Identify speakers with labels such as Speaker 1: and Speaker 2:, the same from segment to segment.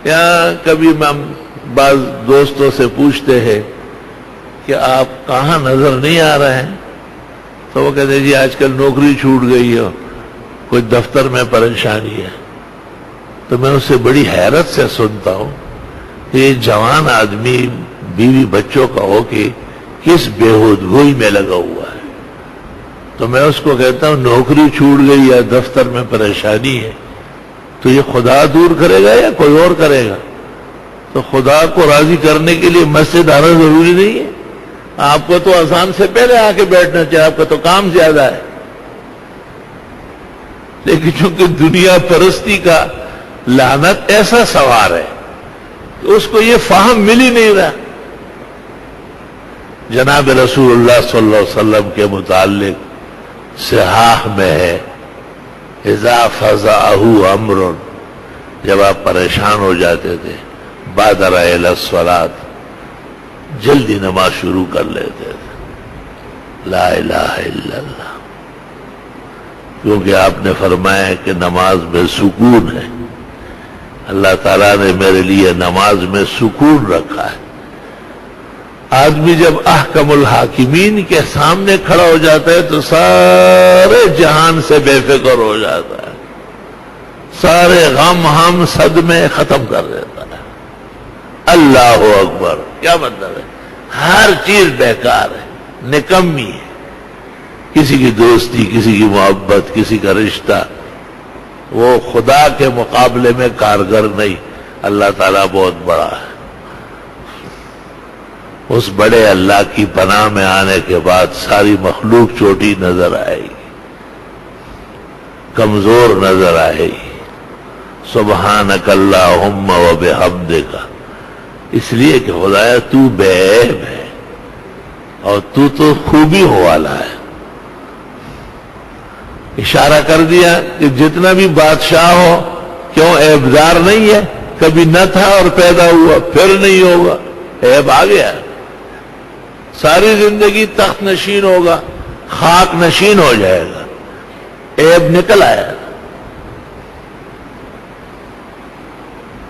Speaker 1: یا کبھی ہم بعض دوستوں سے پوچھتے ہیں کہ آپ کہاں نظر نہیں آ رہے ہیں، تو وہ کہتے ہیں جی آج کل نوکری چھوٹ گئی ہے، کوئی دفتر میں پریشانی ہے۔ تو میں اسے بڑی حیرت سے سنتا ہوں کہ یہ جوان آدمی بیوی بچوں کا ہو کہ کس بےہودگوئی میں لگا ہوا ہے۔ تو میں اس کو کہتا ہوں نوکری چھوٹ گئی یا دفتر میں پریشانی ہے تو یہ خدا دور کرے گا یا کوئی اور کرے گا؟ تو خدا کو راضی کرنے کے لیے مسجد آنا ضروری نہیں ہے، آپ کو تو اذان سے پہلے آ کے بیٹھنا چاہیے، آپ کا تو کام زیادہ ہے۔ لیکن چونکہ دنیا پرستی کا لعنت ایسا سوار ہے کہ اس کو یہ فہم مل ہی نہیں رہا۔ جناب رسول اللہ صلی اللہ علیہ وسلم کے متعلق صحاح میں ہے اذا فزعه امر، جب آپ پریشان ہو جاتے تھے بادر الی الصلاۃ، جلدی نماز شروع کر لیتے تھے، لا الہ الا اللہ، کیونکہ آپ نے فرمایا کہ نماز میں سکون ہے، اللہ تعالیٰ نے میرے لیے نماز میں سکون رکھا ہے۔ آدمی جب احکم الحاکمین کے سامنے کھڑا ہو جاتا ہے تو سارے جہان سے بے فکر ہو جاتا ہے، سارے غم ہم صدمے ختم کر دیتا ہے۔ اللہ اکبر، کیا مطلب ہے؟ ہر چیز بیکار ہے، نکمی ہے، کسی کی دوستی، کسی کی محبت، کسی کا رشتہ وہ خدا کے مقابلے میں کارگر نہیں۔ اللہ تعالیٰ بہت بڑا ہے۔ اس بڑے اللہ کی پناہ میں آنے کے بعد ساری مخلوق چھوٹی نظر آئے گی، کمزور نظر آئے گی۔ سبحانک اللہم و بحمدک، اس لیے کہ خدایا تو بے عیب ہے اور تو خوبیوں والا ہے۔ اشارہ کر دیا کہ جتنا بھی بادشاہ ہو کیوں عیبدار نہیں ہے، کبھی نہ تھا اور پیدا ہوا، پھر نہیں ہوگا، عیب آ گیا، ساری زندگی تخت نشین ہوگا، خاک نشین ہو جائے گا، عیب نکل آیا۔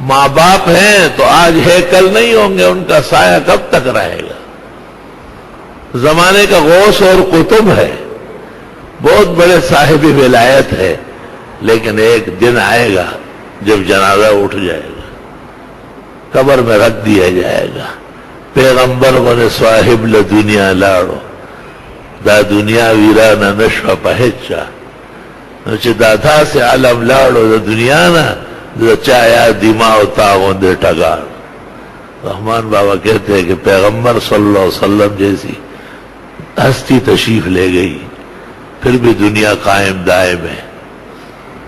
Speaker 1: ماں باپ ہیں تو آج ہیکل نہیں ہوں گے، ان کا سایہ کب تک رہے گا؟ زمانے کا غوث اور قطب ہے، بہت بڑے صاحب ولایت ہے، لیکن ایک دن آئے گا جب جنازہ اٹھ جائے گا، قبر میں رکھ دیا جائے گا۔ پیغمبر نے صاحب دنیا لاڑو دا دنیا ویرانا نشو پہچا، دادا سے عالم لاڑو دا دنیا نا دا چایا دماغ تاغن دے ٹگار۔ رحمان بابا کہتے ہیں کہ پیغمبر صلی اللہ علیہ وسلم جیسی ہستی تشریف لے گئی، پھر بھی دنیا قائم دائم ہے۔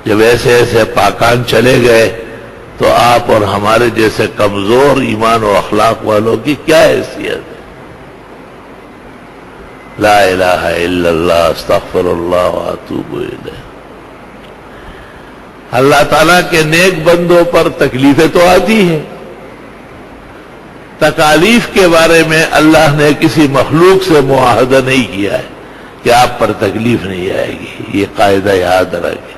Speaker 1: جب ایسے ایسے پاکان چلے گئے تو آپ اور ہمارے جیسے کمزور ایمان و اخلاق والوں کی کیا حیثیت ہے؟ لا الہ الا اللہ، استغفر اللہ واتوب الیہ۔ اللہ تعالیٰ کے نیک بندوں پر تکلیفیں تو آتی ہیں، تکالیف کے بارے میں اللہ نے کسی مخلوق سے معاہدہ نہیں کیا ہے کہ آپ پر تکلیف نہیں آئے گی، یہ قاعدہ یاد رکھیں۔